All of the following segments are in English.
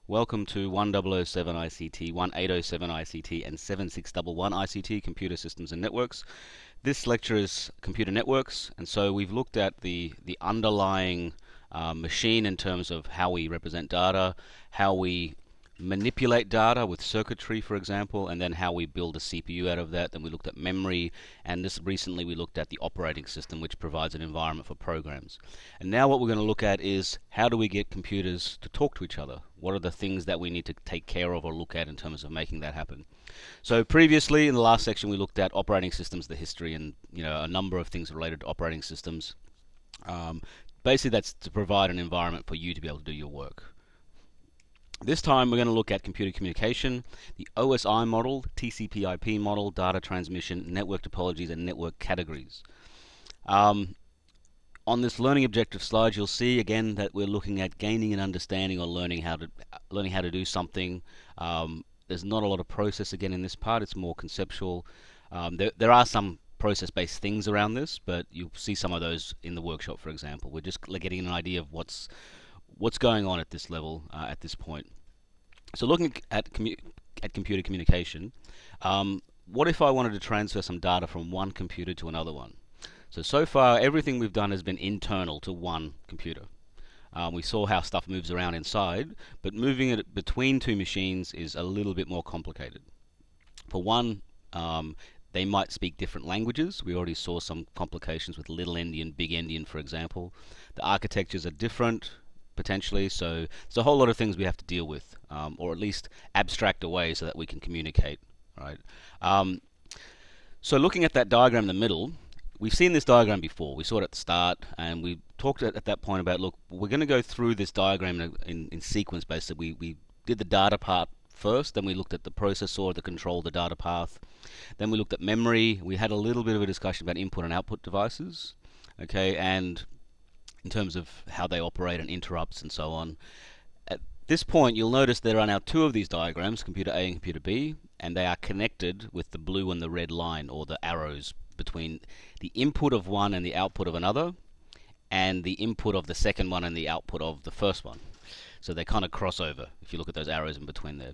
Welcome to 1007 ICT, 1807 ICT, and 7611 ICT, Computer Systems and Networks. This lecture is computer networks, and so we've looked at the underlying machine in terms of how we represent data, how we manipulate data with circuitry, for example, and then how we build a CPU out of that. Then we looked at memory, and this recently we looked at the operating system, which provides an environment for programs. And now what we're going to look at is how do we get computers to talk to each other? What are the things that we need to take care of or look at in terms of making that happen? So previously, in the last section, we looked at operating systems, the history, and a number of things related to operating systems. Basically, that's to provide an environment for you to be able to do your work. This time we're going to look at computer communication, the OSI model, TCP/IP model, data transmission, network topologies, and network categories. On this learning objective slide, you'll see again that we're looking at gaining an understanding or learning how to do something. There's not a lot of process again in this part; it's more conceptual. There are some process-based things around this, but you'll see some of those in the workshop, for example. We're just getting an idea of what's going on at this level at this point. So looking at computer communication, what if I wanted to transfer some data from one computer to another one? So far everything we've done has been internal to one computer. We saw how stuff moves around inside, but moving it between two machines is a little bit more complicated. For one, they might speak different languages. We already saw some complications with Little Endian, Big Endian, for example. The architectures are different, potentially, so there's a whole lot of things we have to deal with, or at least abstract away so that we can communicate, right? So looking at that diagram in the middle, we've seen this diagram before. We saw it at the start, and we talked at that point about, look, we're going to go through this diagram in sequence. Basically, we did the data part first, then we looked at the processor, the control, the data path, then we looked at memory. We had a little bit of a discussion about input and output devices, okay, and in terms of how they operate and interrupts and so on. At this point, you'll notice there are now two of these diagrams, computer A and computer B, and they are connected with the blue and the red line, or the arrows between the input of one and the output of another, and the input of the second one and the output of the first one. So they kind of cross over if you look at those arrows in between there.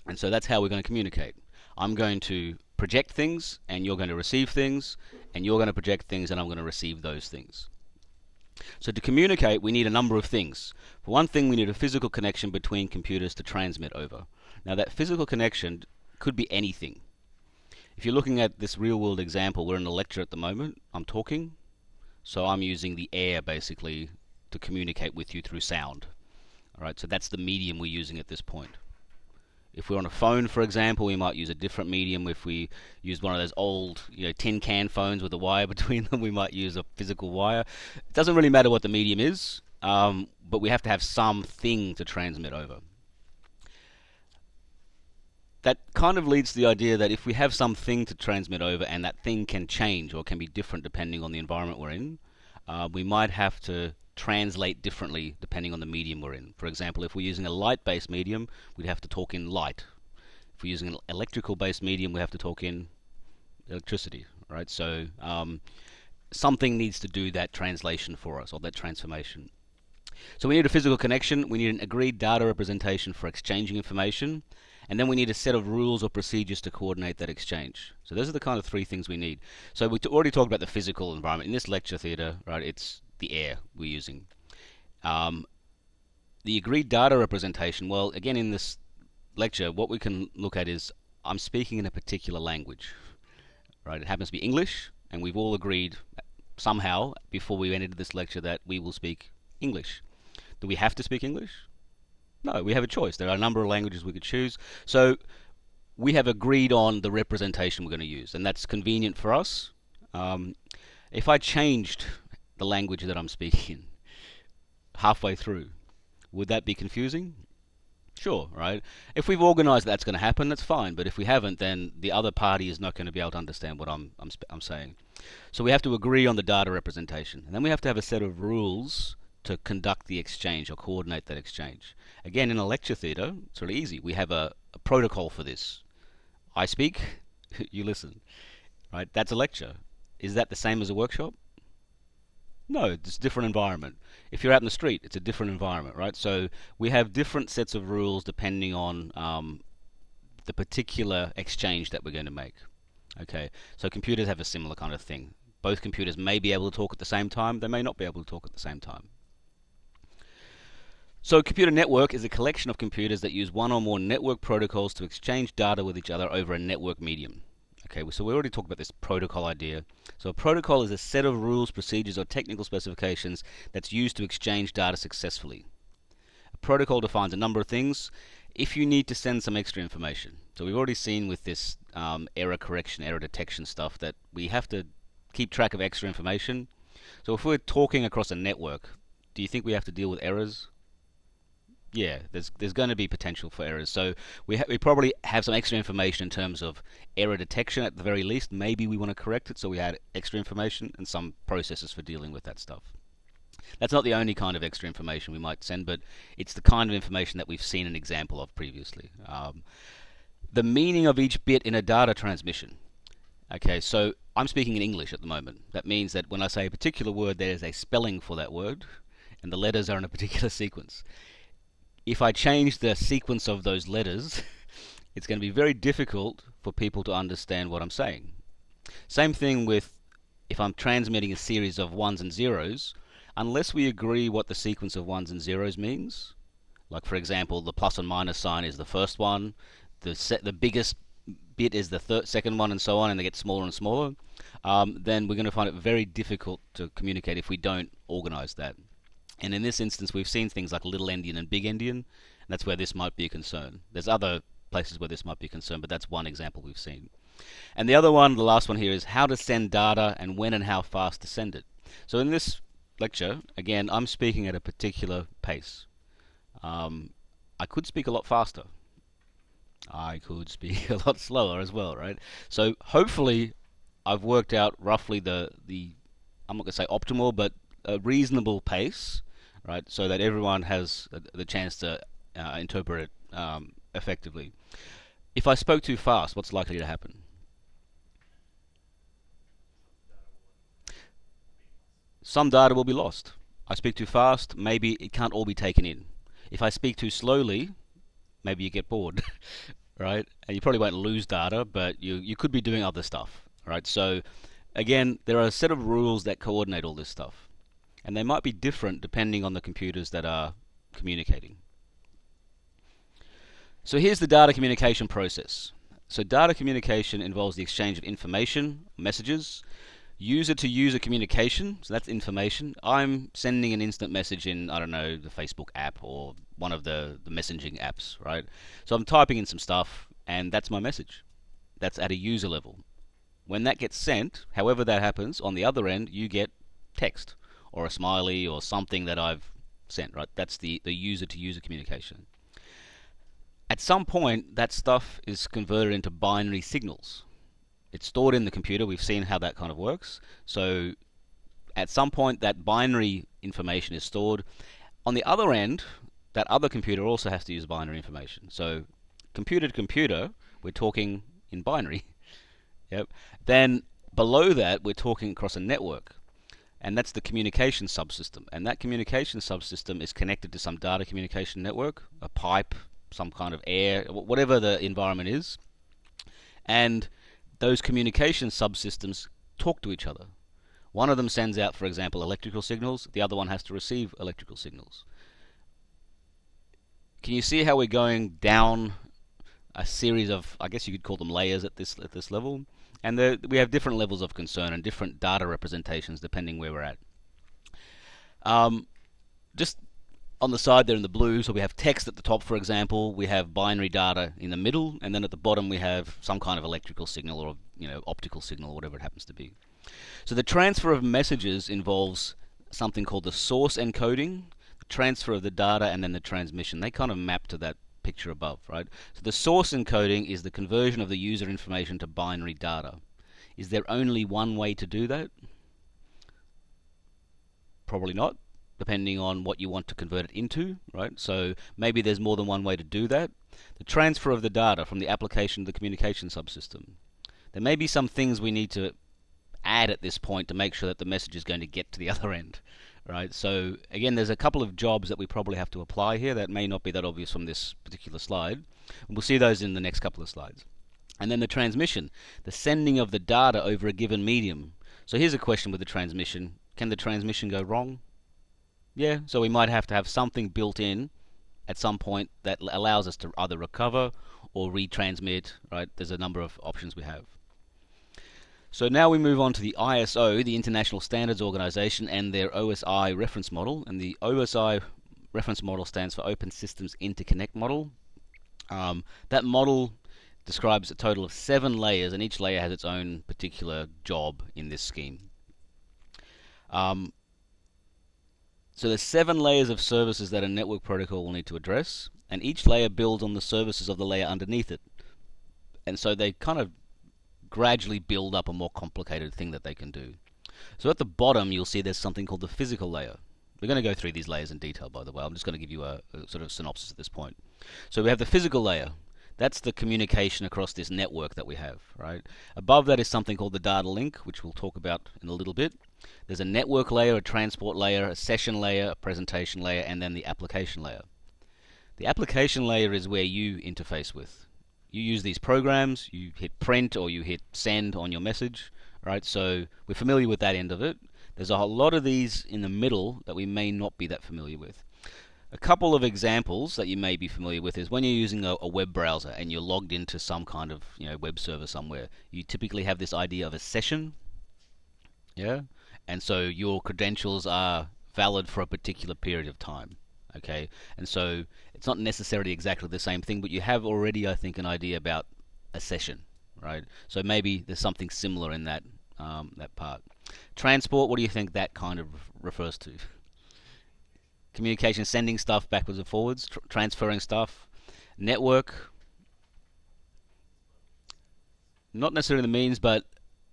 And so that's how we're going to communicate. I'm going to project things, and you're going to receive things, and you're going to project things, and I'm going to receive those things. So to communicate, we need a number of things. For one thing, we need a physical connection between computers to transmit over. Now that physical connection could be anything. If you're looking at this real-world example, we're in a lecture at the moment. I'm talking, so I'm using the air basically to communicate with you through sound. Alright, so that's the medium we're using at this point. If we're on a phone, for example, we might use a different medium. If we use one of those old, tin can phones with a wire between them, we might use a physical wire. It doesn't really matter what the medium is, but we have to have something to transmit over. That kind of leads to the idea that if we have something to transmit over, and that thing can change or can be different depending on the environment we're in, we might have to translate differently depending on the medium we're in. For example, if we're using a light-based medium, we'd have to talk in light. If we're using an electrical-based medium, we have to talk in electricity, right? So something needs to do that translation for us, or that transformation. So we need a physical connection, we need an agreed data representation for exchanging information, and then we need a set of rules or procedures to coordinate that exchange. So those are the kind of three things we need. So we already talked about the physical environment. In this lecture theatre, right, it's the air we're using. The agreed data representation, well, again in this lecture, what we can look at is I'm speaking in a particular language. Right? It happens to be English, and we've all agreed somehow before we entered this lecture that we will speak English. Do we have to speak English? No, we have a choice. There are a number of languages we could choose. So we have agreed on the representation we're going to use, and that's convenient for us. If I changed the language that I'm speaking halfway through, would that be confusing? Sure, right? If we've organized that's going to happen, that's fine. But if we haven't, then the other party is not going to be able to understand what I'm saying. So we have to agree on the data representation. And then we have to have a set of rules to conduct the exchange or coordinate that exchange. Again, in a lecture theatre, it's really easy. We have a protocol for this. I speak, you listen. Right? That's a lecture. Is that the same as a workshop? No, it's a different environment. If you're out in the street, it's a different environment, right? So we have different sets of rules depending on the particular exchange that we're going to make. Okay, so computers have a similar kind of thing. Both computers may be able to talk at the same time, they may not be able to talk at the same time. So a computer network is a collection of computers that use one or more network protocols to exchange data with each other over a network medium. Okay, so we already talked about this protocol idea. So a protocol is a set of rules, procedures, or technical specifications that's used to exchange data successfully. A protocol defines a number of things if you need to send some extra information. So we've already seen with this error correction, error detection stuff that we have to keep track of extra information. So if we're talking across a network, do you think we have to deal with errors? Yeah, there's going to be potential for errors. So we probably have some extra information in terms of error detection at the very least. Maybe we want to correct it, so we add extra information and some processes for dealing with that stuff. That's not the only kind of extra information we might send, but it's the kind of information that we've seen an example of previously. The meaning of each bit in a data transmission. Okay, so I'm speaking in English at the moment. That means that when I say a particular word, there is a spelling for that word, and the letters are in a particular sequence. If I change the sequence of those letters, it's going to be very difficult for people to understand what I'm saying. Same thing with if I'm transmitting a series of ones and zeros, unless we agree what the sequence of ones and zeros means, like for example, the plus and minus sign is the first one, the biggest bit is the second one, and so on, and they get smaller and smaller, then we're going to find it very difficult to communicate if we don't organize that. And in this instance, we've seen things like little endian and big endian, and that's where this might be a concern. There's other places where this might be a concern, but that's one example we've seen. And the other one, the last one here, is how to send data and when and how fast to send it. So in this lecture, again, I'm speaking at a particular pace. I could speak a lot faster. I could speak a lot slower as well, right? So hopefully I've worked out roughly the I'm not going to say optimal, but a reasonable pace, right, so that everyone has the chance to interpret it effectively. If I spoke too fast, what's likely to happen? Some data will be lost. I speak too fast, maybe it can't all be taken in. If I speak too slowly, maybe you get bored, right? And you probably won't lose data, but you could be doing other stuff, right? So again, there are a set of rules that coordinate all this stuff, and they might be different depending on the computers that are communicating. So here's the data communication process. So data communication involves the exchange of information, messages, user-to-user communication, so that's information. I'm sending an instant message in, I don't know, the Facebook app or one of the messaging apps, right? So I'm typing in some stuff, and that's my message. That's at a user level. When that gets sent, however that happens, on the other end, you get text or a smiley or something that I've sent, right? That's the user-to-user communication. At some point, that stuff is converted into binary signals. It's stored in the computer. We've seen how that kind of works. So at some point, that binary information is stored. On the other end, that other computer also has to use binary information. So computer to computer, we're talking in binary. Yep. Then below that, we're talking across a network. And that's the communication subsystem. And that communication subsystem is connected to some data communication network, a pipe, some kind of air, whatever the environment is. And those communication subsystems talk to each other. One of them sends out, for example, electrical signals. The other one has to receive electrical signals. Can you see how we're going down a series of, I guess you could call them layers at this level? And we have different levels of concern and different data representations depending where we're at. Just on the side there in the blue, so we have text at the top, for example, we have binary data in the middle, and then at the bottom we have some kind of electrical signal or optical signal or whatever it happens to be. So the transfer of messages involves something called the source encoding, the transfer of the data, and then the transmission. They kind of map to that picture above, right? So the source encoding is the conversion of the user information to binary data. Is there only one way to do that? Probably not, depending on what you want to convert it into, right? So maybe there's more than one way to do that. The transfer of the data from the application to the communication subsystem. There may be some things we need to add at this point to make sure that the message is going to get to the other end, right? So again, there's a couple of jobs that we probably have to apply here that may not be that obvious from this particular slide. We'll see those in the next couple of slides. And then the transmission, the sending of the data over a given medium. So here's a question with the transmission. Can the transmission go wrong? Yeah, so we might have to have something built in at some point that allows us to either recover or retransmit, right? There's a number of options we have. So now we move on to the ISO, the International Standards Organization, and their OSI reference model. And the OSI reference model stands for Open Systems Interconnect Model. That model describes a total of 7 layers, and each layer has its own particular job in this scheme. So there's 7 layers of services that a network protocol will need to address, and each layer builds on the services of the layer underneath it. And so they kind of gradually build up a more complicated thing that they can do. So at the bottom you'll see there's something called the physical layer. We're going to go through these layers in detail, by the way. I'm just going to give you a sort of synopsis at this point. So we have the physical layer. That's the communication across this network that we have, right? Above that is something called the data link, which we'll talk about in a little bit. There's a network layer, a transport layer, a session layer, a presentation layer, and then the application layer. The application layer is where you interface with. You use these programs, you hit print or you hit send on your message, right? So we're familiar with that end of it. There's a whole lot of these in the middle that we may not be that familiar with. A couple of examples that you may be familiar with is when you're using a web browser and you're logged into some kind of web server somewhere. You typically have this idea of a session, yeah, and so your credentials are valid for a particular period of time, okay, and so it's not necessarily exactly the same thing, but you have already, I think, an idea about a session, right? So maybe there's something similar in that that part. Transport, what do you think that kind of refers to? Communication, sending stuff backwards and forwards, transferring stuff. Network, not necessarily the means, but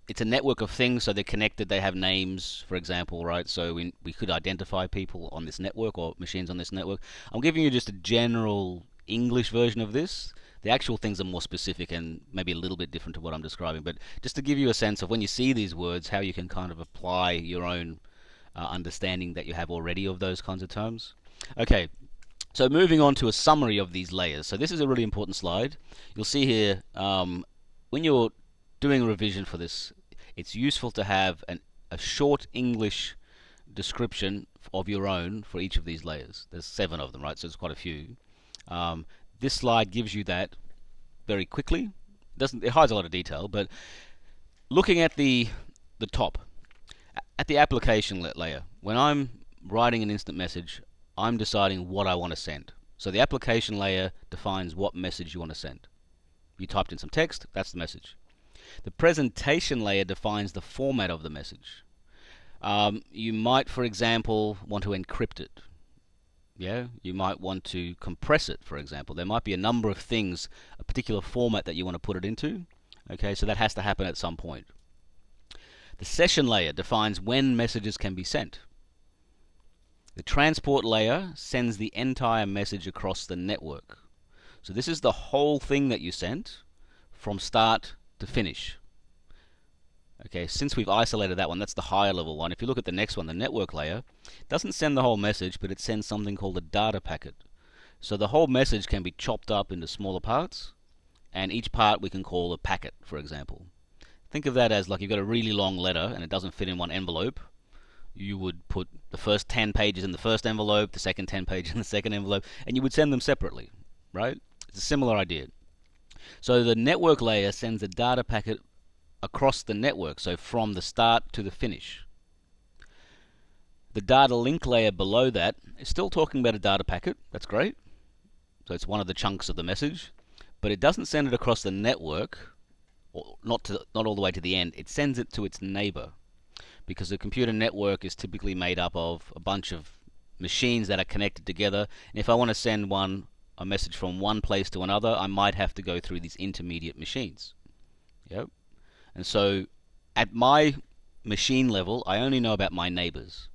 it's a network of things, so they're connected, they have names, for example, right? So we could identify people on this network or machines on this network. I'm giving you just a general English version of this. The actual things are more specific and maybe a little bit different to what I'm describing, but just to give you a sense of when you see these words, how you can kind of apply your own understanding that you have already of those kinds of terms. Okay, so moving on to a summary of these layers. So this is a really important slide. You'll see here, when you're doing a revision for this, it's useful to have a short English description of your own for each of these layers. There's 7 of them, right? So there's quite a few. This slide gives you that very quickly. It hides a lot of detail, but looking at the top, at the application layer, when I'm writing an instant message, I'm deciding what I want to send. So the application layer defines what message you want to send. You typed in some text, that's the message. The presentation layer defines the format of the message. You might, for example, want to encrypt it. Yeah, you might want to compress it, for example. There might be a number of things, a particular format that you want to put it into. Okay, so that has to happen at some point. The session layer defines when messages can be sent. The transport layer sends the entire message across the network. So this is the whole thing that you sent from start to finish. Okay, since we've isolated that one, that's the higher level one. If you look at the next one, the network layer, it doesn't send the whole message, but it sends something called a data packet. So the whole message can be chopped up into smaller parts, and each part we can call a packet, for example. Think of that as like you've got a really long letter and it doesn't fit in one envelope. You would put the first 10 pages in the first envelope, the second 10 pages in the second envelope, and you would send them separately, right? It's a similar idea. So the network layer sends a data packet across the network, so from the start to the finish. The data link layer below that is still talking about a data packet. That's great. So it's one of the chunks of the message, but it doesn't send it across the network, or not all the way to the end. It sends it to its neighbor, because the computer network is typically made up of a bunch of machines that are connected together. And if I want to send a message from one place to another, I might have to go through these intermediate machines. Yep. And so at my machine level, I only know about my neighbors.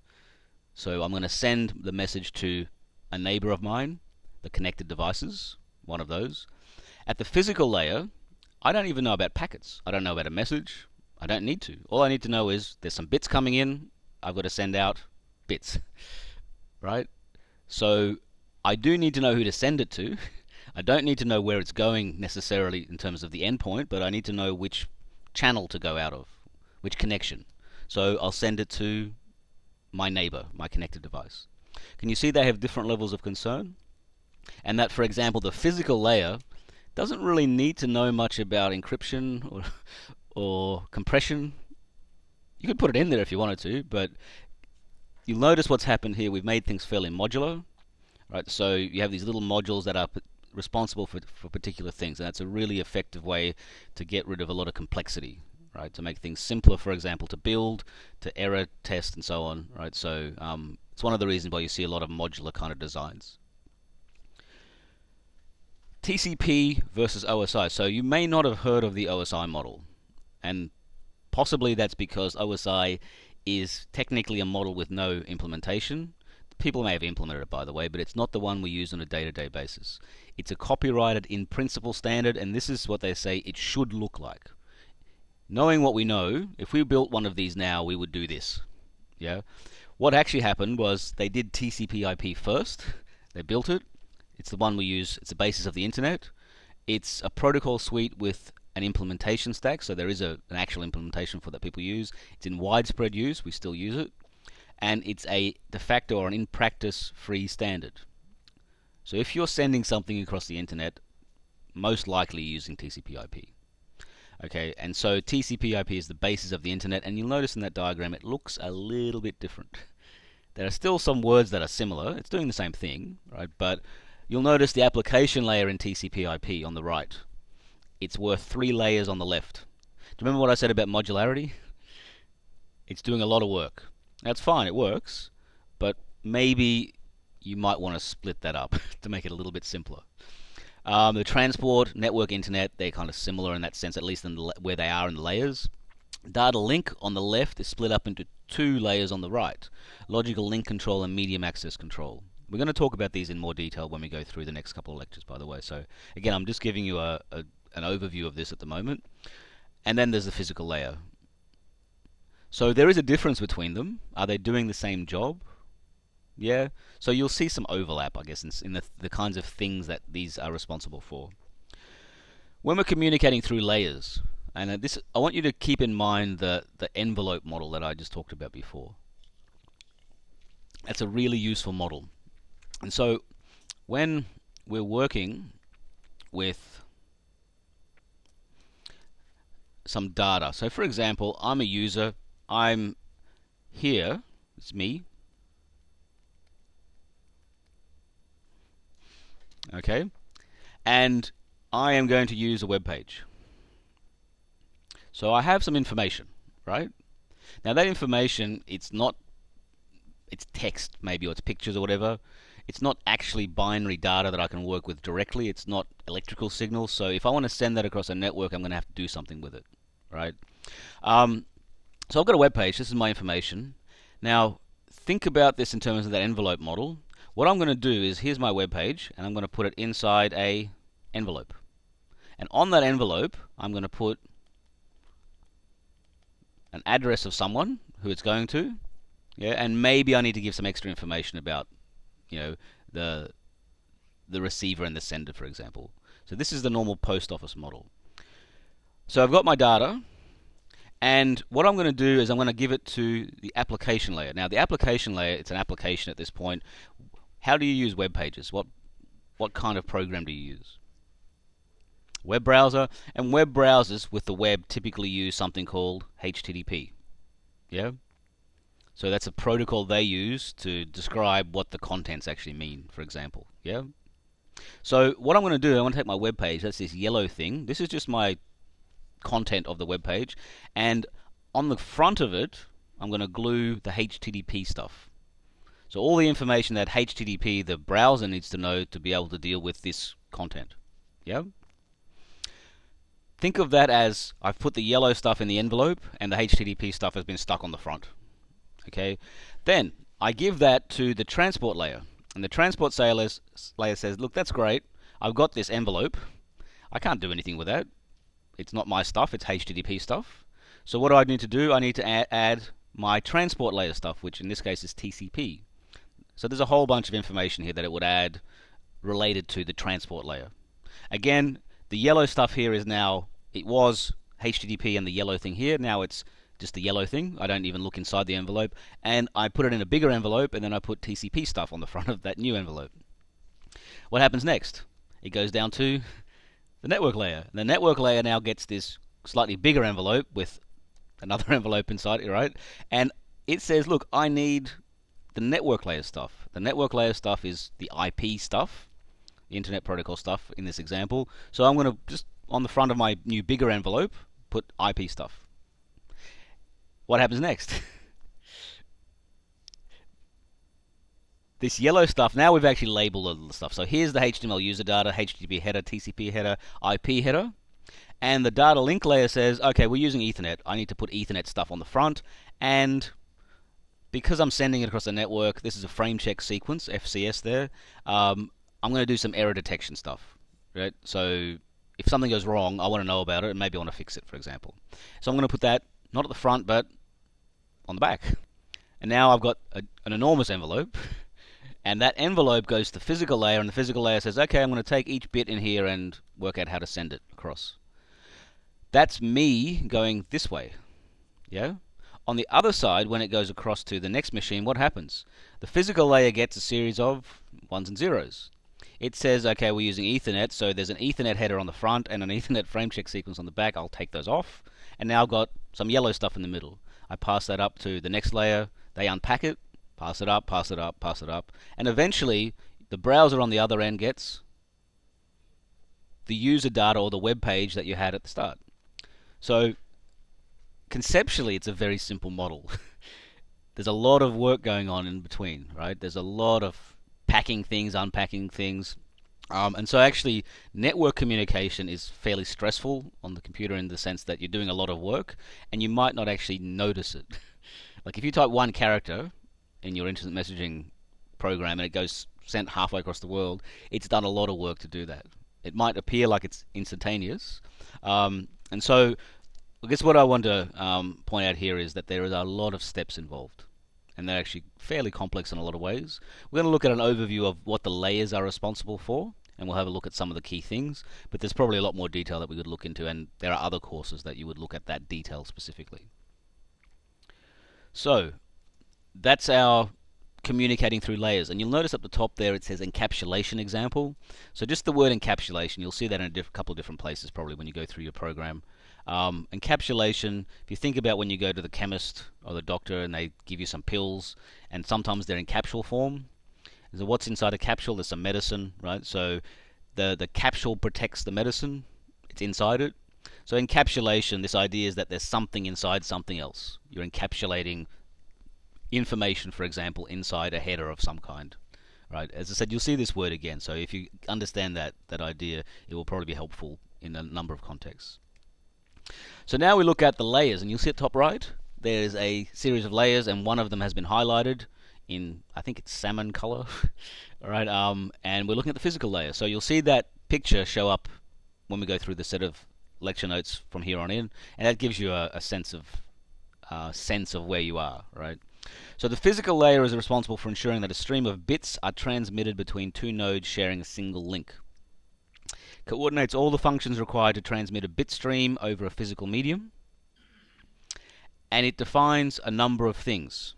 So I'm going to send the message to a neighbor of mine, the connected devices, one of those. At the physical layer, I don't even know about packets. I don't know about a message. I don't need to. All I need to know is there's some bits coming in. I've got to send out bits, right? So I do need to know who to send it to. I don't need to know where it's going necessarily in terms of the endpoint, but I need to know which channel to go out of, which connection. So I'll send it to my neighbor, my connected device. Can you see they have different levels of concern? And that, for example, the physical layer doesn't really need to know much about encryption or compression. You could put it in there if you wanted to, but you'll notice what's happened here. We've made things fairly modular, right? So you have these little modules that are responsible for particular things, and that's a really effective way to get rid of a lot of complexity, right? To make things simpler, for example, to build, to error test, and so on, right? So it's one of the reasons why you see a lot of modular kind of designs. TCP versus OSI. So you may not have heard of the OSI model, and possibly that's because OSI is technically a model with no implementation. People may have implemented it, by the way, but it's not the one we use on a day-to-day basis. It's a copyrighted in-principle standard, and this is what they say it should look like. Knowing what we know, if we built one of these now, we would do this. Yeah. What actually happened was they did TCP/IP first. They built it. It's the one we use. It's the basis of the internet. It's a protocol suite with an implementation stack, so there is an actual implementation for that people use. It's in widespread use. We still use it. And it's a de facto or an in-practice free standard. So if you're sending something across the internet, most likely using TCP/IP. Okay, and so TCP/IP is the basis of the internet, and you'll notice in that diagram it looks a little bit different. There are still some words that are similar. It's doing the same thing, right? But you'll notice the application layer in TCP/IP on the right. It's worth 3 layers on the left. Do you remember what I said about modularity? It's doing a lot of work. That's fine, it works, but maybe you might want to split that up to make it a little bit simpler. The transport, network, internet, they're kind of similar in that sense, at least in where they are in the layers. Data link on the left is split up into 2 layers on the right. Logical link control and medium access control. We're going to talk about these in more detail when we go through the next couple of lectures, by the way. So again, I'm just giving you an overview of this at the moment. And then there's the physical layer. So there is a difference between them. Are they doing the same job? Yeah. So you'll see some overlap, I guess, in the kinds of things that these are responsible for. When we're communicating through layers, and this, I want you to keep in mind the envelope model that I just talked about before. That's a really useful model. And so when we're working with some data, so for example, I'm a user, I'm here, it's me, okay, and I am going to use a web page. So I have some information, right? Now that information, it's text maybe, or it's pictures or whatever. It's not actually binary data that I can work with directly. It's not electrical signals. So if I want to send that across a network, I'm going to have to do something with it, right? So I've got a web page. This is my information. Now think about this in terms of that envelope model. What I'm going to do is, here's my web page, and I'm going to put it inside a envelope. And on that envelope, I'm going to put an address of someone who it's going to, yeah, and maybe I need to give some extra information about, you know, the receiver and the sender, for example. So this is the normal post office model. So I've got my data, and what I'm going to do is I'm going to give it to the application layer. Now the application layer, it's an application at this point. How do you use web pages? What kind of program do you use? Web browser, and web browsers with the web typically use something called HTTP. Yeah? So that's a protocol they use to describe what the contents actually mean, for example. Yeah? So what I'm going to do, I'm going to take my web page, that's this yellow thing. This is just my content of the web page, and on the front of it, I'm going to glue the HTTP stuff. So all the information that HTTP, the browser, needs to know to be able to deal with this content. Yeah? Think of that as I've put the yellow stuff in the envelope and the HTTP stuff has been stuck on the front. Okay? Then I give that to the transport layer. And the transport layer says, look, that's great. I've got this envelope. I can't do anything with that. It's not my stuff, it's HTTP stuff. So what do I need to do? I need to add my transport layer stuff, which in this case is TCP. So there's a whole bunch of information here that it would add related to the transport layer. Again, the yellow stuff here is now, it was HTTP and the yellow thing here. Now it's just the yellow thing. I don't even look inside the envelope. And I put it in a bigger envelope, and then I put TCP stuff on the front of that new envelope. What happens next? It goes down to the network layer. The network layer now gets this slightly bigger envelope with another envelope inside it, right? And it says, look, I need the network layer stuff. The network layer stuff is the IP stuff, the Internet Protocol stuff in this example. So I'm going to just, on the front of my new bigger envelope, put IP stuff. What happens next? This yellow stuff, now we've actually labeled all the stuff. So here's the HTML user data, HTTP header, TCP header, IP header. And the data link layer says, okay, we're using Ethernet. I need to put Ethernet stuff on the front. And because I'm sending it across the network, this is a frame check sequence, FCS there. I'm going to do some error detection stuff, right? So if something goes wrong, I want to know about it, and maybe I want to fix it, for example. So I'm going to put that, not at the front, but on the back. And now I've got an enormous envelope. And that envelope goes to the physical layer, and the physical layer says, okay, I'm going to take each bit in here and work out how to send it across. That's me going this way. Yeah? On the other side, when it goes across to the next machine, what happens? The physical layer gets a series of ones and zeros. It says, okay, we're using Ethernet, so there's an Ethernet header on the front and an Ethernet frame check sequence on the back. I'll take those off. And now I've got some yellow stuff in the middle. I pass that up to the next layer. They unpack it. Pass it up, pass it up, pass it up. And eventually, the browser on the other end gets the user data or the web page that you had at the start. So, conceptually, it's a very simple model. There's a lot of work going on in between, right? There's a lot of packing things, unpacking things. And so actually, network communication is fairly stressful on the computer in the sense that you're doing a lot of work, and you might not actually notice it. Like if you type one character in your instant messaging program and it goes sent halfway across the world, it's done a lot of work to do that. It might appear like it's instantaneous. And so I guess what I want to point out here is that there is a lot of steps involved. And they're actually fairly complex in a lot of ways. We're going to look at an overview of what the layers are responsible for, and we'll have a look at some of the key things. But there's probably a lot more detail that we could look into, and there are other courses that you would look at that detail specifically. So that's our communicating through layers, and you'll notice up the top there it says encapsulation example. So just the word encapsulation, you'll see that in a couple of different places probably when you go through your program. Encapsulation, if you think about when you go to the chemist or the doctor and they give you some pills, and sometimes they're in capsule form. So what's inside a capsule? There's some medicine, right? So the capsule protects the medicine. It's inside it. So encapsulation, this idea is that there's something inside something else. You're encapsulating information, for example, inside a header of some kind, right? As I said, you'll see this word again. So if you understand that idea, it will probably be helpful in a number of contexts. So now we look at the layers, and you'll see at top right, there's a series of layers, and one of them has been highlighted in, I think it's salmon color, all right? And we're looking at the physical layer. So you'll see that picture show up when we go through the set of lecture notes from here on in, and that gives you a sense of where you are, right? So the physical layer is responsible for ensuring that a stream of bits are transmitted between two nodes sharing a single link. Coordinates all the functions required to transmit a bit stream over a physical medium, and it defines a number of things.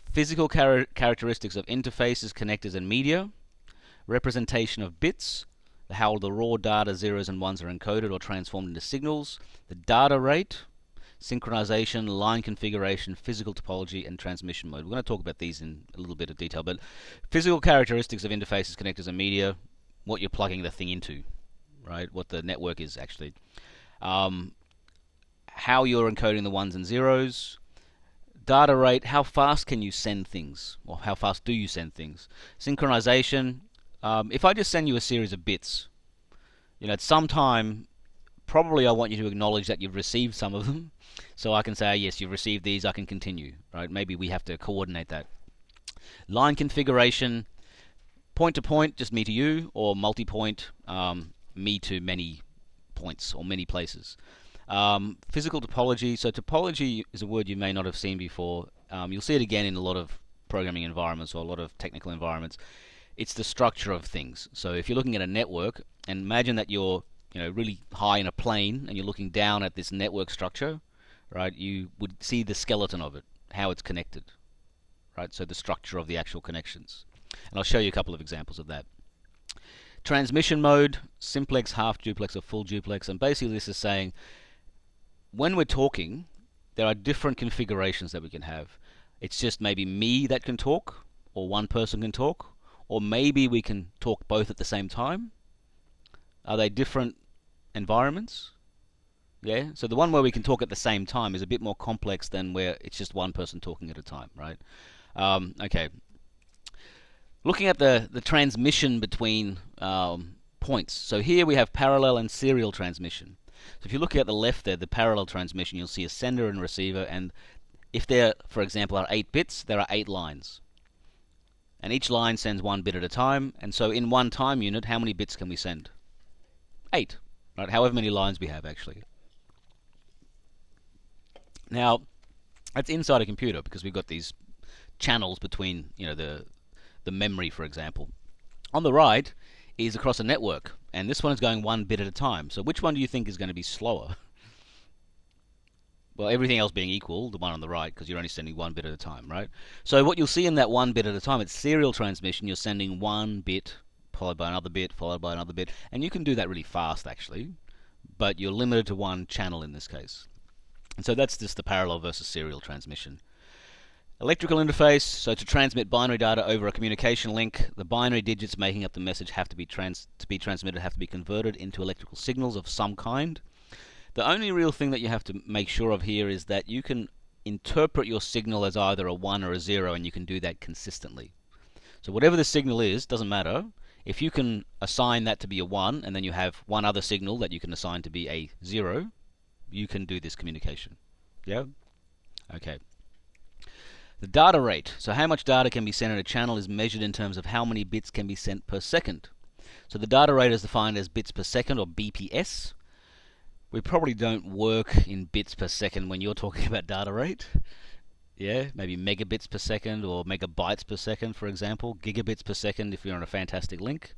Physical characteristics of interfaces, connectors, and media, representation of bits, how the raw data zeros and ones are encoded or transformed into signals, the data rate, synchronization, line configuration, physical topology, and transmission mode. We're going to talk about these in a little bit of detail, but physical characteristics of interfaces, connectors, and media, what you're plugging the thing into, right? What the network is actually. How you're encoding the ones and zeros. Data rate, how fast can you send things, or how fast do you send things? Synchronization, if I just send you a series of bits, at some time, probably I want you to acknowledge that you've received some of them, so I can say, yes, you've received these, I can continue, right? Maybe we have to coordinate that. Line configuration, point to point, just me to you, or multi-point, me to many points or many places. Physical topology. So topology is a word you may not have seen before. You'll see it again in a lot of programming environments or a lot of technical environments. It's the structure of things. So if you're looking at a network, and imagine that you're really high in a plane and you're looking down at this network structure, right? You would see the skeleton of it, how it's connected, right? So the structure of the actual connections. And I'll show you a couple of examples of that. Transmission mode, simplex, half duplex, or full duplex. And basically this is saying when we're talking, there are different configurations that we can have. It's just maybe me that can talk, or one person can talk, or maybe we can talk both at the same time. Are they different environments? Yeah, so the one where we can talk at the same time is a bit more complex than where it's just one person talking at a time, right? Okay. Looking at the transmission between points. So here we have parallel and serial transmission. So if you look at the left there, the parallel transmission, you'll see a sender and receiver, and if there, for example, are 8 bits, there are 8 lines. And each line sends 1 bit at a time, and so in one time unit, how many bits can we send? 8, right? However many lines we have, actually. Now, that's inside a computer because we've got these channels between, the memory, for example. On the right is across a network, and this one is going 1 bit at a time. So which one do you think is going to be slower? Well, everything else being equal, the one on the right, because you're only sending 1 bit at a time, right? So what you'll see in that 1 bit at a time, it's serial transmission. You're sending 1 bit, followed by another bit, followed by another bit. And you can do that really fast, actually, but you're limited to one channel in this case. And so that's just the parallel versus serial transmission. Electrical interface, so to transmit binary data over a communication link, the binary digits making up the message have to be transmitted have to be converted into electrical signals of some kind. The only real thing that you have to make sure of here is that you can interpret your signal as either a 1 or a 0, and you can do that consistently. So whatever the signal is, doesn't matter. If you can assign that to be a 1, and then you have one other signal that you can assign to be a 0, you can do this communication. Yeah? Okay. The data rate. So how much data can be sent in a channel is measured in terms of how many bits can be sent per second. So the data rate is defined as bits per second, or BPS. We probably don't work in bits per second when you're talking about data rate. Yeah, maybe megabits per second or megabytes per second, for example. Gigabits per second if you're on a fantastic link,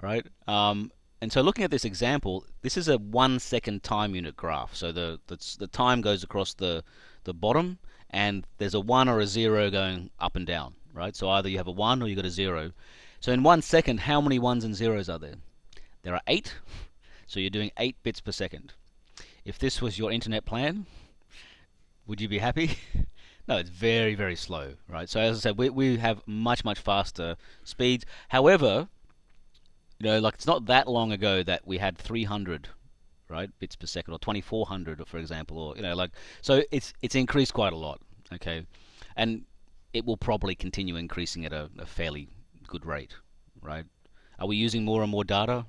right? And so looking at this example, this is a 1 second time unit graph. So the time goes across the bottom, and there's a 1 or a 0 going up and down, right? So either you have a 1 or you got a 0. So in 1 second, how many 1s and 0s are there? There are 8. So you're doing 8 bits per second. If this was your internet plan, would you be happy? No, it's very, very slow, right? So as I said, we have much, much faster speeds. However, like it's not that long ago that we had 300, right, bits per second, or 2400, for example, or so it's increased quite a lot, okay, and it will probably continue increasing at a fairly good rate, right? Are we using more and more data?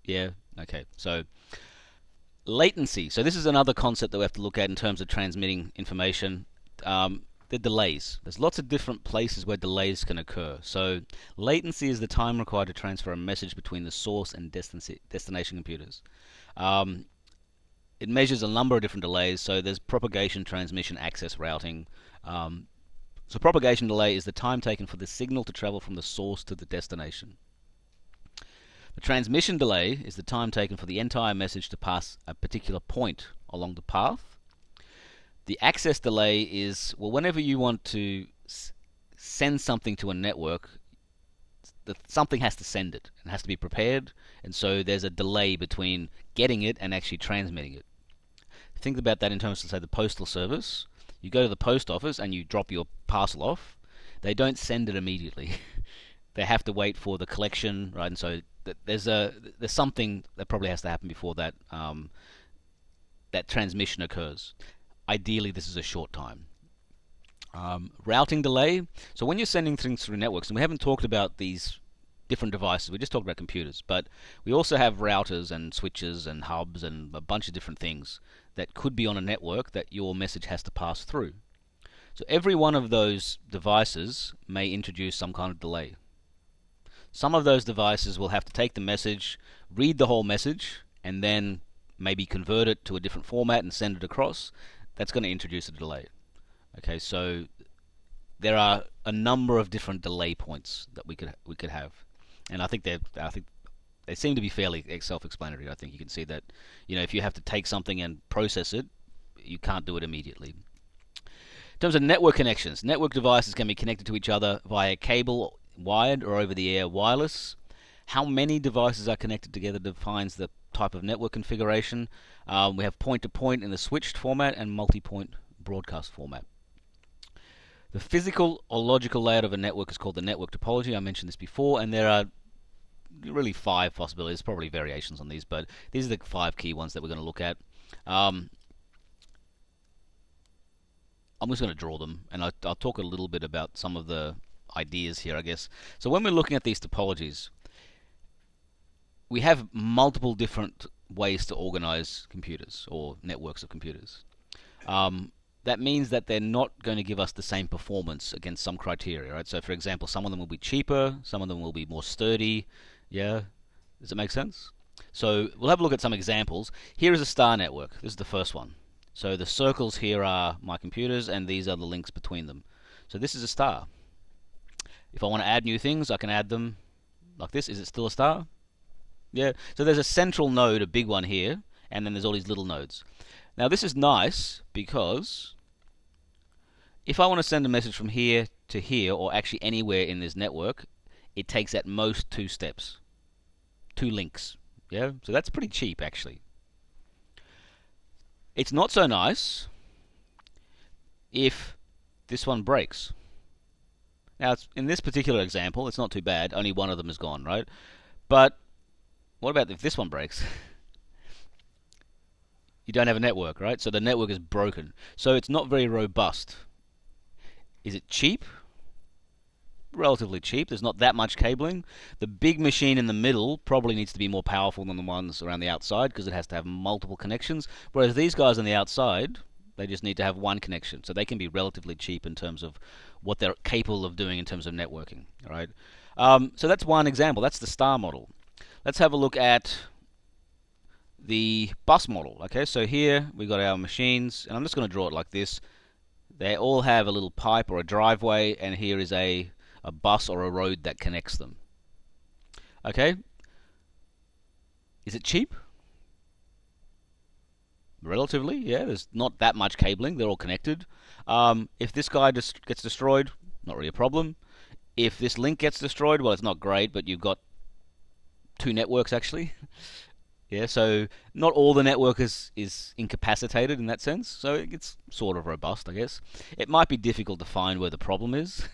Yeah. Okay, so latency. So this is another concept that we have to look at in terms of transmitting information. The delays. There's lots of different places where delays can occur. So latency is the time required to transfer a message between the source and destination computers. It measures a number of different delays. So there's propagation, transmission, access, routing. So propagation delay is the time taken for the signal to travel from the source to the destination. The transmission delay is the time taken for the entire message to pass a particular point along the path. The access delay is, well, whenever you want to send something to a network, something has to send it. It has to be prepared, and so there's a delay between getting it and actually transmitting it. Think about that in terms of, say, the postal service. You go to the post office and you drop your parcel off. They don't send it immediately. They have to wait for the collection, right? And so there's something that probably has to happen before that that transmission occurs. Ideally, this is a short time. Routing delay. So when you're sending things through networks, and we haven't talked about these different devices, we just talked about computers, but we also have routers and switches and hubs and a bunch of different things that could be on a network that your message has to pass through. So every one of those devices may introduce some kind of delay. Some of those devices will have to take the message, read the whole message, and then maybe convert it to a different format and send it across, that's going to introduce a delay. Okay, so there are a number of different delay points that we could have, and I think they seem to be fairly self-explanatory. I think you can see that, if you have to take something and process it, you can't do it immediately. In terms of network connections, network devices can be connected to each other via cable, wired, or over-the-air wireless. How many devices are connected together defines the type of network configuration. We have point-to-point in the switched format and multi-point broadcast format. The physical or logical layout of a network is called the network topology. I mentioned this before, and there are really 5 possibilities, probably variations on these, but these are the 5 key ones that we're going to look at. I'm just going to draw them, and I'll talk a little bit about some of the ideas here, I guess. So when we're looking at these topologies, we have multiple different ways to organize computers or networks of computers. That means that they're not going to give us the same performance against some criteria, right? So for example, some of them will be cheaper, some of them will be more sturdy. Yeah, does it make sense? So we'll have a look at some examples. Here is a star network. This is the first one. So the circles here are my computers, and these are the links between them. So this is a star. If I want to add new things, I can add them like this. Is it still a star? Yeah. So there's a central node, a big one here, and then there's all these little nodes. Now this is nice because if I want to send a message from here to here, or actually anywhere in this network, it takes at most 2 steps, 2 links. Yeah. So that's pretty cheap, actually. It's not so nice if this one breaks. Now, in this particular example, it's not too bad. Only one of them is gone, right? But what about if this one breaks? You don't have a network, right? So the network is broken. So it's not very robust. Is it cheap? Relatively cheap. There's not that much cabling. The big machine in the middle probably needs to be more powerful than the ones around the outside because it has to have multiple connections. Whereas these guys on the outside, they just need to have one connection. So they can be relatively cheap in terms of what they're capable of doing in terms of networking. All right. So that's one example. That's the star model. Let's have a look at the bus model. Okay, so here we've got our machines, and I'm just going to draw it like this. They all have a little pipe or a driveway, and here is a bus or a road that connects them. Okay, is it cheap? Relatively, yeah. There's not that much cabling. They're all connected. If this guy just gets destroyed, not really a problem. If this link gets destroyed, well, it's not great, but you've got 2 networks actually. Yeah, so not all the network is incapacitated in that sense, so it's sort of robust, I guess. It might be difficult to find where the problem is.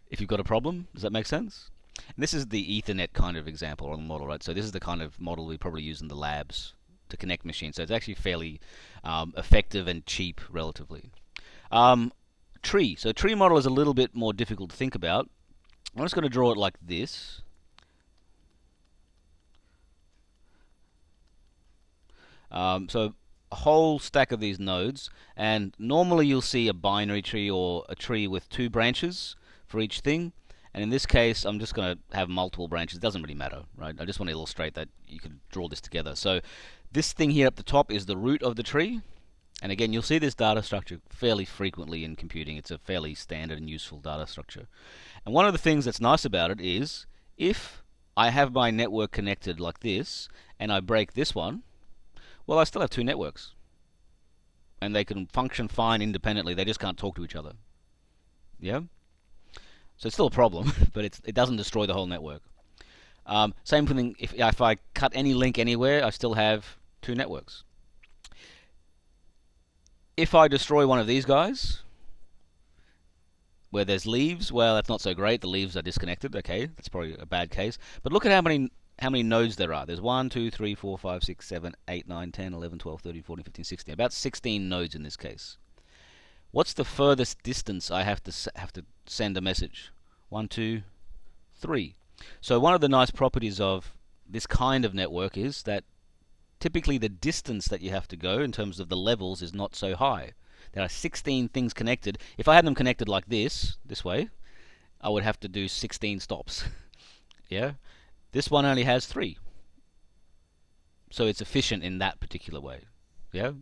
If you've got a problem, does that make sense? And this is the Ethernet kind of example or the model, right? So this is the kind of model we probably use in the labs to connect machines. So it's actually fairly effective and cheap, relatively. Tree. So tree model is a little bit more difficult to think about. I'm just going to draw it like this. So a whole stack of these nodes, and normally you'll see a binary tree or a tree with 2 branches for each thing, and in this case I'm just going to have multiple branches. It doesn't really matter, right? I just want to illustrate that you can draw this together. So this thing here up the top is the root of the tree, and again you'll see this data structure fairly frequently in computing. It's a fairly standard and useful data structure, and one of the things that's nice about it is if I have my network connected like this and I break this one, well, I still have 2 networks, and they can function fine independently. They just can't talk to each other. Yeah? So it's still a problem, but it doesn't destroy the whole network. Same thing if I cut any link anywhere, I still have 2 networks. If I destroy one of these guys, where there's leaves, well, that's not so great. The leaves are disconnected. Okay, that's probably a bad case. But look at how many nodes there are. There's 1, 2, 3, 4, 5, 6, 7, 8, 9, 10, 11, 12, 13, 14, 15, 16. About 16 nodes in this case. What's the furthest distance I have to send a message? 1, 2, 3. So one of the nice properties of this kind of network is that typically the distance that you have to go in terms of the levels is not so high. There are 16 things connected. If I had them connected like this way, I would have to do 16 stops. Yeah? This one only has 3. So it's efficient in that particular way. Yeah,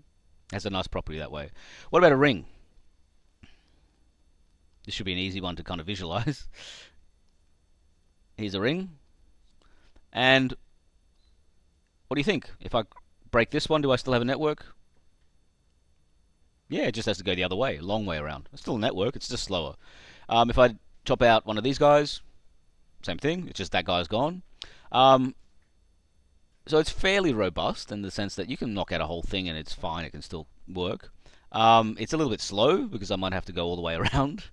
has a nice property that way. What about a ring? This should be an easy one to kind of visualize. Here's a ring. And what do you think? If I break this one, do I still have a network? Yeah, it just has to go the other way, a long way around. It's still a network, it's just slower. If I chop out one of these guys, same thing, it's just that guy's gone. So it's fairly robust in the sense that you can knock out a whole thing and it's fine, it can still work. It's a little bit slow because I might have to go all the way around.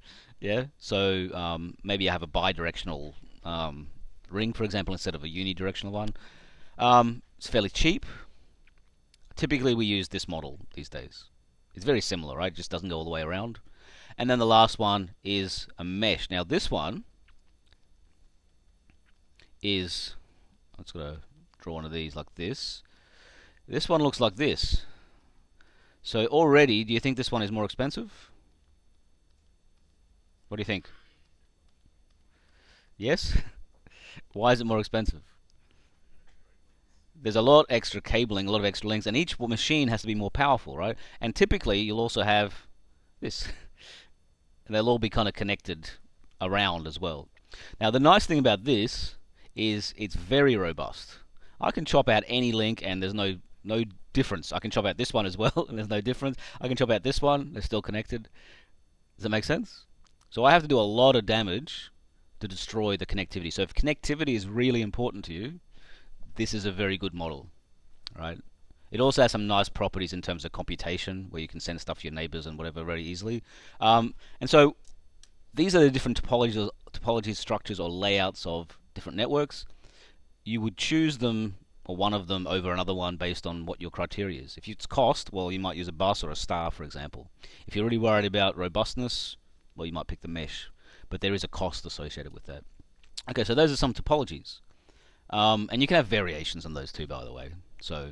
Yeah, so maybe I have a bi-directional ring, for example, instead of a unidirectional one. It's fairly cheap. Typically we use this model these days. It's very similar, right? It just doesn't go all the way around. And then the last one is a mesh. Now this one is, let's go draw one of these like this. This one looks like this. So already, do you think this one is more expensive? What do you think? Yes? Why is it more expensive? There's a lot extra cabling, a lot of extra links, and each machine has to be more powerful, right? And typically, you'll also have this. And they'll all be kind of connected around as well. Now, the nice thing about this is it's very robust. I can chop out any link, and there's no difference. I can chop out this one as well, and there's no difference. I can chop out this one, they're still connected. Does that make sense? So I have to do a lot of damage to destroy the connectivity. So if connectivity is really important to you, this is a very good model, right? It also has some nice properties in terms of computation, where you can send stuff to your neighbors and whatever very easily. And so these are the different topologies, structures, or layouts of different networks. You would choose them, or one of them, over another one based on what your criteria is. If it's cost, well, you might use a bus or a star, for example. If you're really worried about robustness, well, you might pick the mesh. But there is a cost associated with that. Okay, so those are some topologies. And you can have variations on those too, by the way. So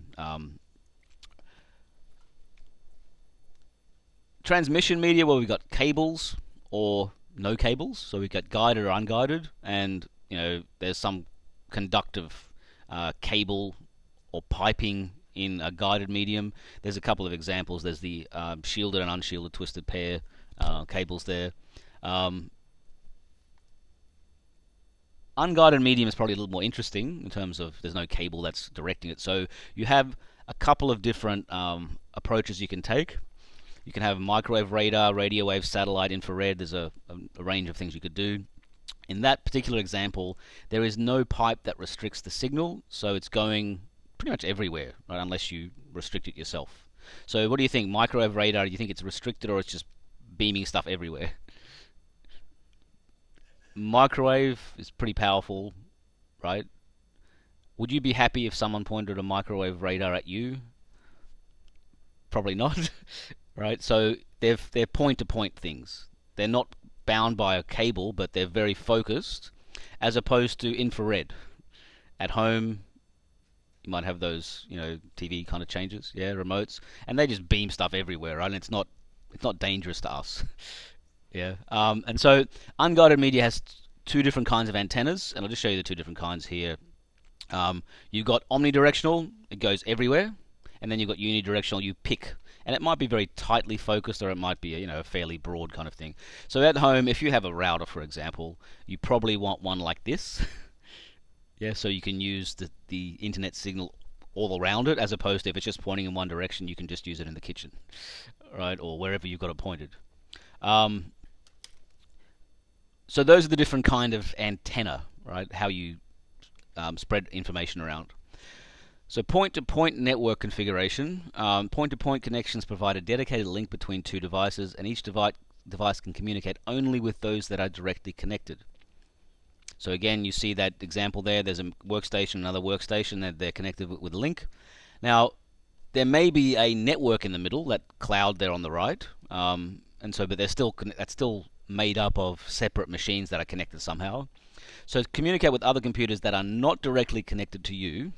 transmission media, well, we've got cables or no cables. So we've got guided or unguided, and there's some conductive cable or piping in a guided medium. There's a couple of examples. There's the shielded and unshielded twisted pair cables there. Unguided medium is probably a little more interesting in terms of there's no cable that's directing it. So you have a couple of different approaches you can take. You can have microwave radar, radio wave, satellite, infrared. There's a range of things you could do. In that particular example, there is no pipe that restricts the signal, so it's going pretty much everywhere, right, unless you restrict it yourself. So what do you think? Microwave radar, do you think it's restricted or it's just beaming stuff everywhere? Microwave is pretty powerful, right? Would you be happy if someone pointed a microwave radar at you? Probably not, right? So they're point-to-point things. They're not bound by a cable, but they're very focused, as opposed to infrared. At home, you might have those, TV kind of changes, yeah, remotes, and they just beam stuff everywhere, right? And it's not dangerous to us. Yeah, and so unguided media has two different kinds of antennas, and I'll just show you the two different kinds here. You've got omnidirectional, it goes everywhere, and then you've got unidirectional, you pick, and it might be very tightly focused, or it might be a fairly broad kind of thing. So at home, if you have a router, for example, you probably want one like this. Yeah, so you can use the internet signal all around it, as opposed to if it's just pointing in one direction, you can just use it in the kitchen, right, or wherever you've got it pointed. So those are the different kind of antenna, right? How you spread information around. So point-to-point network configuration. Point-to-point connections provide a dedicated link between two devices, and each device can communicate only with those that are directly connected. So again, you see that example there. There's a workstation, another workstation, that they're connected with a link. Now, there may be a network in the middle, that cloud there on the right, but that's still made up of separate machines that are connected somehow. So to communicate with other computers that are not directly connected to you,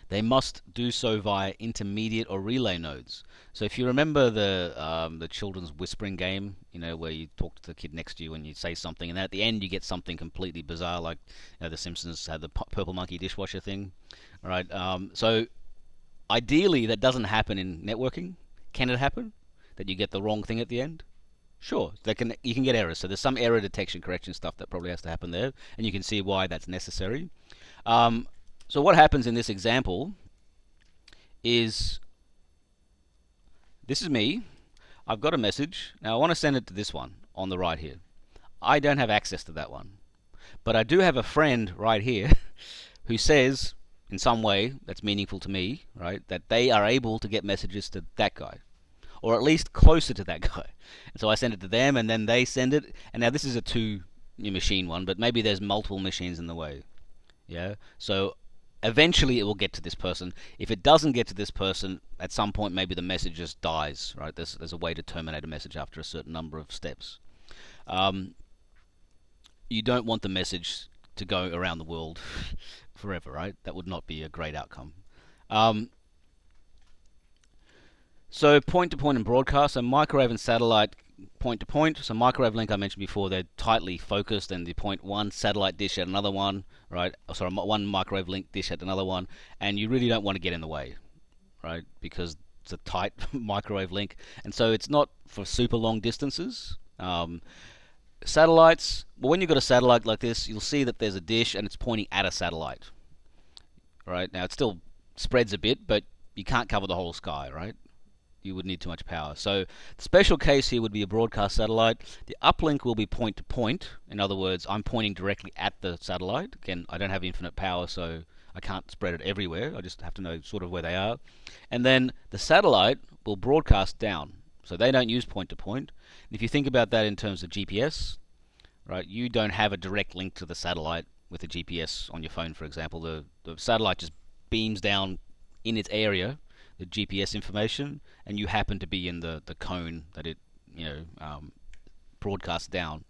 they must do so via intermediate or relay nodes. So if you remember the children's whispering game, where you talk to the kid next to you and you say something, and at the end you get something completely bizarre, like the Simpsons had the purple monkey dishwasher thing, right? So Ideally, that doesn't happen in networking. Can it happen that you get the wrong thing at the end? Sure, you can get errors. So there's some error detection correction stuff that probably has to happen there, and you can see why that's necessary. So what happens in this example is, this is me. I've got a message. Now I want to send it to this one on the right here. I don't have access to that one, but I do have a friend right here who says, in some way that's meaningful to me, right, that they are able to get messages to that guy, or at least closer to that guy. And so I send it to them, and then they send it. And now this is a two-machine one, but maybe there's multiple machines in the way. Yeah. So eventually it will get to this person. If it doesn't get to this person, at some point maybe the message just dies. Right. There's a way to terminate a message after a certain number of steps. You don't want the message to go around the world forever, right? That would not be a great outcome. So point-to-point and broadcast. So microwave and satellite point-to-point. So microwave link I mentioned before, they're tightly focused, and the point one satellite dish at another one, right? Oh, sorry, one microwave link dish at another one, and you really don't want to get in the way, right? Because it's a tight microwave link, and so it's not for super long distances. Satellites, well, when you've got a satellite like this, you'll see that there's a dish and it's pointing at a satellite. Right? Now, it still spreads a bit, but you can't cover the whole sky, right? You would need too much power. So the special case here would be a broadcast satellite. The uplink will be point-to-point. In other words, I'm pointing directly at the satellite. Again, I don't have infinite power, so I can't spread it everywhere. I just have to know sort of where they are. And then the satellite will broadcast down. So they don't use point-to-point. If you think about that in terms of GPS, right, you don't have a direct link to the satellite with a GPS on your phone, for example. The satellite just beams down in its area the GPS information, and you happen to be in the cone that it broadcasts down.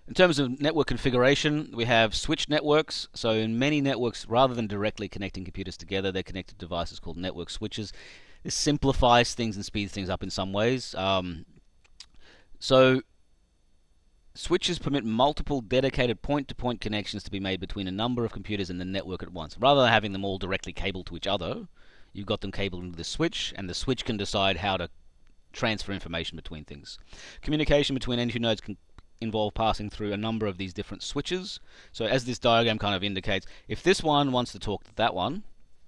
In terms of network configuration, we have switched networks. So in many networks, rather than directly connecting computers together, they're connected to devices called network switches. This simplifies things and speeds things up in some ways. So switches permit multiple dedicated point-to-point connections to be made between a number of computers in the network at once. Rather than having them all directly cabled to each other, you've got them cabled into the switch, and the switch can decide how to transfer information between things. Communication between any two nodes can involve passing through a number of these different switches. So as this diagram kind of indicates, if this one wants to talk to that one,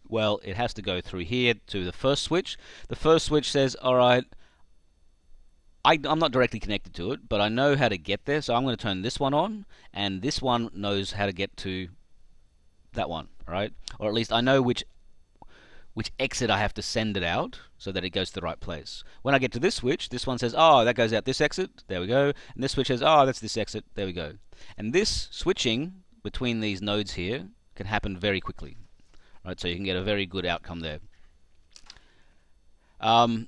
well, it has to go through here to the first switch. The first switch says, all right, I'm not directly connected to it, but I know how to get there, so I'm going to turn this one on, and this one knows how to get to that one, right? Or at least I know which exit I have to send it out so that it goes to the right place. When I get to this switch, this one says, oh, that goes out this exit, there we go. And this switch says, oh, that's this exit, there we go. And this switching between these nodes here can happen very quickly. Right, so you can get a very good outcome there. And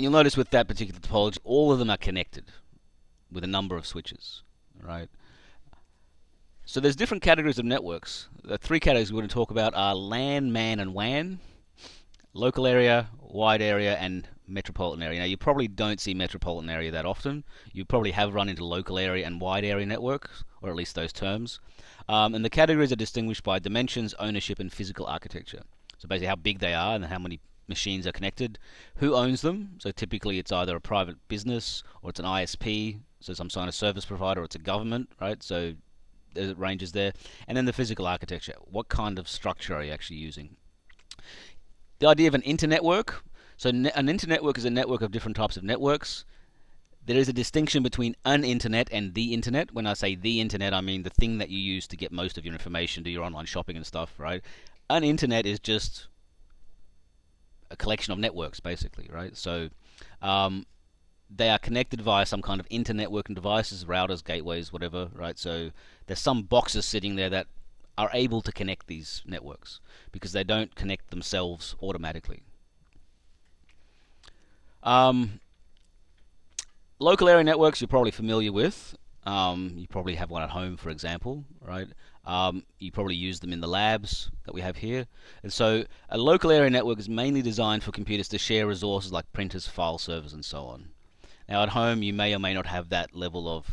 you'll notice with that particular topology, all of them are connected with a number of switches, right? So there's different categories of networks. The three categories we're going to talk about are LAN, MAN, and WAN. Local area, wide area, and metropolitan area. Now, you probably don't see metropolitan area that often. You probably have run into local area and wide area networks, or at least those terms. And the categories are distinguished by dimensions, ownership, and physical architecture. So basically how big they are and how many machines are connected. Who owns them? So typically it's either a private business or it's an ISP, so some kind of service provider, or it's a government, right? So there's ranges there. And then the physical architecture. What kind of structure are you actually using? The idea of an internetwork. So an internetwork is a network of different types of networks. There is a distinction between an internet and the internet. When I say the internet, I mean the thing that you use to get most of your information, do your online shopping and stuff, right? An internet is just a collection of networks, basically, right? So they are connected via some kind of internetworking devices, routers, gateways, whatever, right? So there's some boxes sitting there that are able to connect these networks because they don't connect themselves automatically. Local area networks you're probably familiar with. You probably have one at home, for example, right? You probably use them in the labs that we have here. And so a local area network is mainly designed for computers to share resources like printers, file servers, and so on. Now at home you may or may not have that level of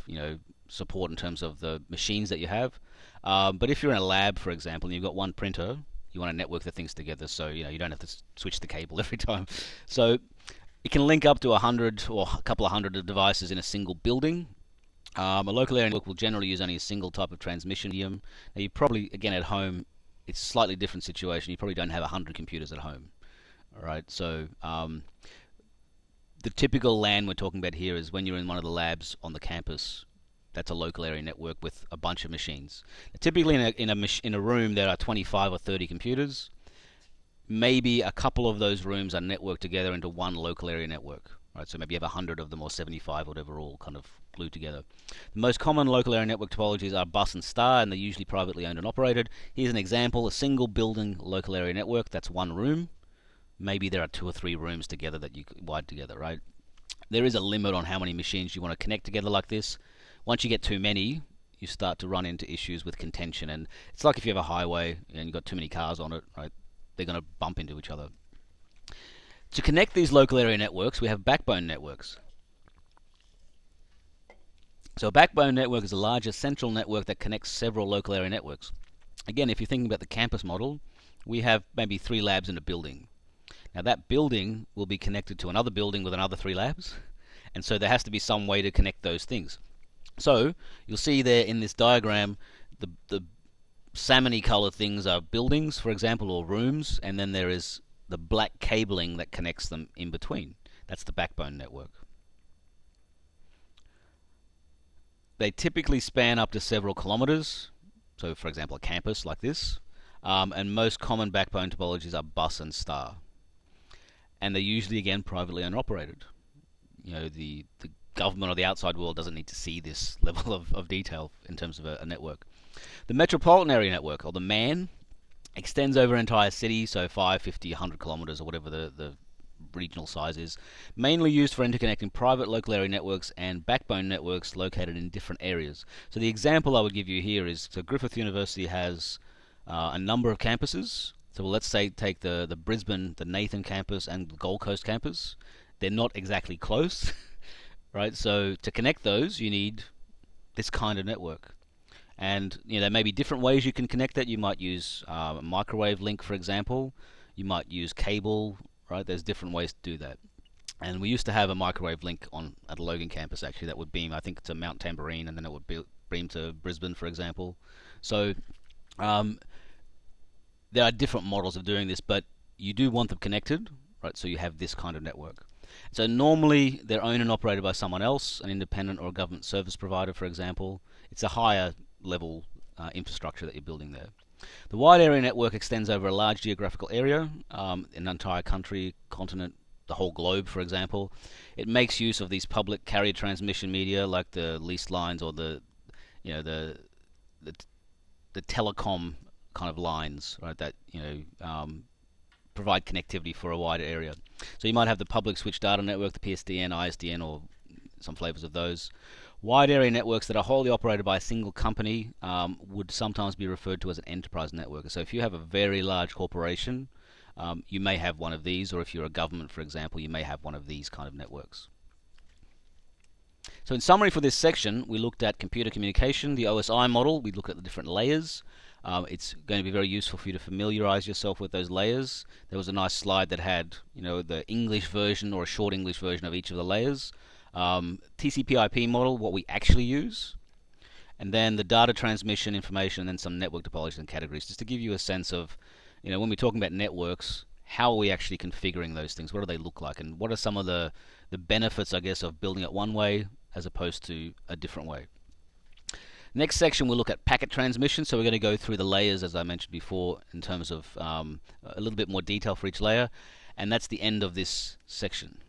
support in terms of the machines that you have. But if you're in a lab, for example, and you've got one printer, You want to network the things together, so you don't have to switch the cable every time. So it can link up to 100 or a couple of hundred of devices in a single building. A local area network will generally use only a single type of transmission medium. Now you probably, again at home, it's a slightly different situation. You probably don't have 100 computers at home. Alright, so the typical LAN we're talking about here is when you're in one of the labs on the campus. That's a local area network with a bunch of machines. Now, typically in a room there are 25 or 30 computers. Maybe a couple of those rooms are networked together into one local area network. Right, so maybe you have 100 of them or 75, whatever, all kind of glued together. The most common local area network topologies are bus and star, and they're usually privately owned and operated. Here's an example: a single building local area network. That's one room. Maybe there are 2 or 3 rooms together that you wide together, right? There is a limit on how many machines you want to connect together like this. Once you get too many, you start to run into issues with contention, and it's like if you have a highway and you've got too many cars on it, right? They're going to bump into each other. To connect these local area networks, we have backbone networks. So a backbone network is a larger central network that connects several local area networks. Again, if you're thinking about the campus model, we have maybe 3 labs in a building. Now that building will be connected to another building with another 3 labs, and so there has to be some way to connect those things. So you'll see there in this diagram, the salmony colored things are buildings, for example, or rooms, and then there is the black cabling that connects them in between. That's the backbone network. They typically span up to several kilometers. So for example, a campus like this. And most common backbone topologies are bus and star. And they're usually, again, privately owned and operated. The government or the outside world doesn't need to see this level of detail in terms of a network. The metropolitan area network, or the MAN, extends over an entire city, so 5, 50, 100 kilometers, or whatever the regional size is, mainly used for interconnecting private local area networks and backbone networks located in different areas. So the example I would give you here is, so Griffith University has a number of campuses. So let's say take the Brisbane, the Nathan campus, and the Gold Coast campus. They're not exactly close, right? So to connect those, you need this kind of network. And there may be different ways you can connect that. You might use a microwave link, for example. You might use cable, right? There's different ways to do that. And we used to have a microwave link at a Logan campus, actually, that would beam, I think, to Mount Tamborine, and then it would beam to Brisbane, for example. So there are different models of doing this, but you do want them connected, right? So you have this kind of network. So normally they're owned and operated by someone else, an independent or a government service provider, for example. It's a higher level infrastructure that you're building there. The wide area network extends over a large geographical area, an entire country, continent, the whole globe, for example. It makes use of these public carrier transmission media like the leased lines or the telecom kind of lines, right? That provide connectivity for a wider area. So you might have the public switch data network, the PSDN, ISDN, or some flavors of those. Wide area networks that are wholly operated by a single company would sometimes be referred to as an enterprise network. So if you have a very large corporation, you may have one of these, or if you're a government, for example, you may have one of these kind of networks. So in summary for this section, we looked at computer communication, the OSI model. We looked at the different layers. It's going to be very useful for you to familiarize yourself with those layers. There was a nice slide that had the English version or a short English version of each of the layers. TCP/IP model, what we actually use, and then the data transmission information, and then some network topologies and categories, just to give you a sense of, when we're talking about networks, how are we actually configuring those things? What do they look like, and what are some of the benefits, I guess, of building it one way as opposed to a different way? Next section, we'll look at packet transmission. So we're going to go through the layers, as I mentioned before, in terms of a little bit more detail for each layer, and that's the end of this section.